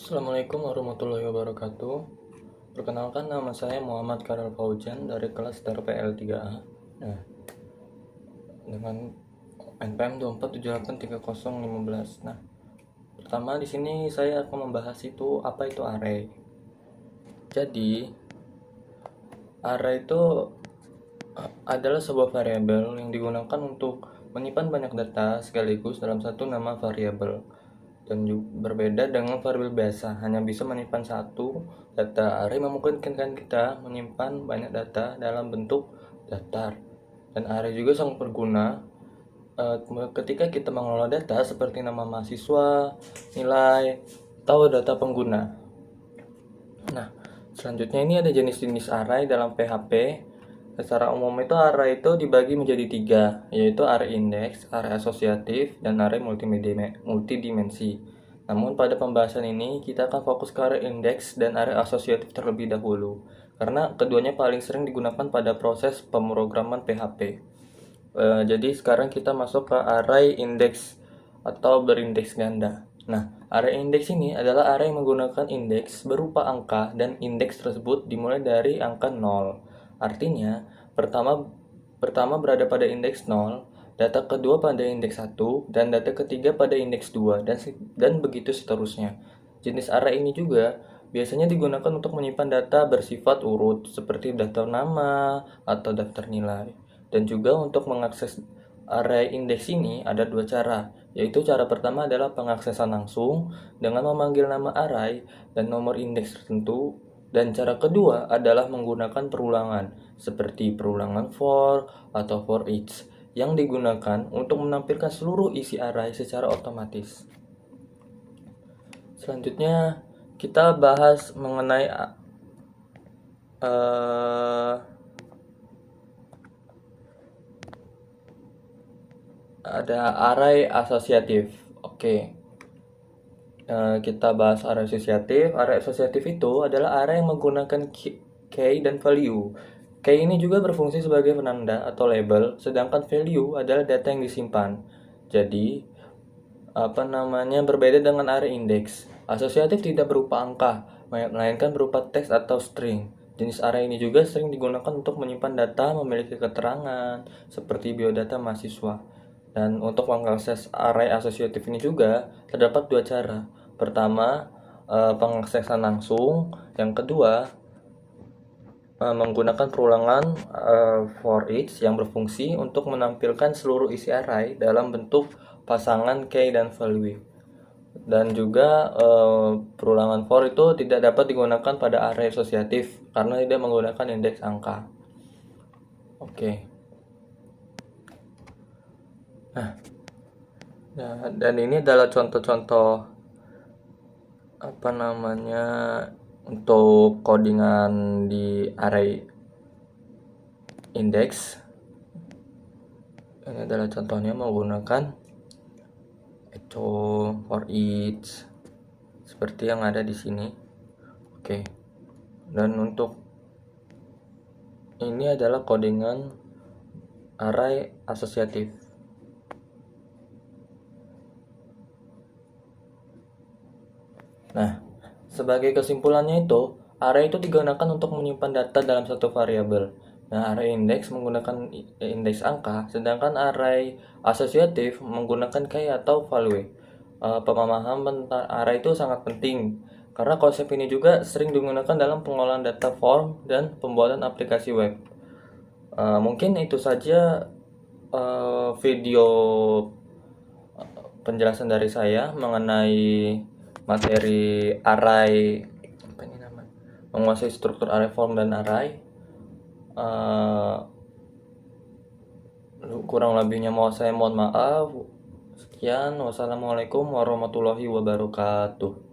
Assalamualaikum warahmatullahi wabarakatuh. Perkenalkan, nama saya Muhammad Karel Faujan dari kelas TRPL 3A. Nah, dengan NPM 24783015. Nah, pertama di sini saya akan membahas itu apa itu array. Jadi, array itu adalah sebuah variabel yang digunakan untuk menyimpan banyak data sekaligus dalam satu nama variabel. Dan juga berbeda dengan variabel biasa, hanya bisa menyimpan satu data. Array memungkinkan kita menyimpan banyak data dalam bentuk datar. Dan array juga sangat berguna ketika kita mengelola data seperti nama mahasiswa, nilai, atau data pengguna. Nah, selanjutnya ini ada jenis-jenis array dalam PHP. Secara umum itu array itu dibagi menjadi tiga, yaitu array index, array asosiatif, dan array multidimensi. Namun pada pembahasan ini kita akan fokus ke array index dan array asosiatif terlebih dahulu, karena keduanya paling sering digunakan pada proses pemrograman PHP. Jadi sekarang kita masuk ke array index atau berindeks ganda. Nah, array index ini adalah array yang menggunakan indeks berupa angka dan indeks tersebut dimulai dari angka 0. Artinya, pertama berada pada indeks 0, data kedua pada indeks 1, dan data ketiga pada indeks 2, dan begitu seterusnya. Jenis array ini juga biasanya digunakan untuk menyimpan data bersifat urut seperti daftar nama atau daftar nilai. Dan juga untuk mengakses array indeks ini ada dua cara, yaitu cara pertama adalah pengaksesan langsung dengan memanggil nama array dan nomor indeks tertentu, dan cara kedua adalah menggunakan perulangan, seperti perulangan for atau for each, yang digunakan untuk menampilkan seluruh isi array secara otomatis. Selanjutnya kita bahas mengenai ada array asosiatif. Oke. Kita bahas array asosiatif. Array asosiatif itu adalah array yang menggunakan key dan value. Key ini juga berfungsi sebagai penanda atau label, sedangkan value adalah data yang disimpan. Jadi, berbeda dengan array index. Asosiatif tidak berupa angka, melainkan berupa teks atau string. Jenis array ini juga sering digunakan untuk menyimpan data memiliki keterangan, seperti biodata mahasiswa. Dan untuk mengakses array asosiatif ini juga terdapat dua cara. Pertama, pengaksesan langsung. Yang kedua, menggunakan perulangan for each yang berfungsi untuk menampilkan seluruh isi array dalam bentuk pasangan key dan value. Dan juga perulangan for itu tidak dapat digunakan pada array asosiatif karena tidak menggunakan indeks angka. Oke. Nah, dan ini adalah contoh-contoh untuk codingan di array index. Ini adalah contohnya menggunakan itu for each seperti yang ada di sini. Oke. Dan untuk ini adalah codingan array asosiatif. Nah, sebagai kesimpulannya itu, array itu digunakan untuk menyimpan data dalam satu variabel. Nah, array index menggunakan indeks angka, sedangkan array asosiatif menggunakan key atau value. Pemahaman tentang array itu sangat penting, karena konsep ini juga sering digunakan dalam pengolahan data form dan pembuatan aplikasi web. Mungkin itu saja video penjelasan dari saya mengenai materi array, menguasai struktur array form dan array. Kurang lebihnya saya mohon maaf. Sekian, wassalamualaikum warahmatullahi wabarakatuh.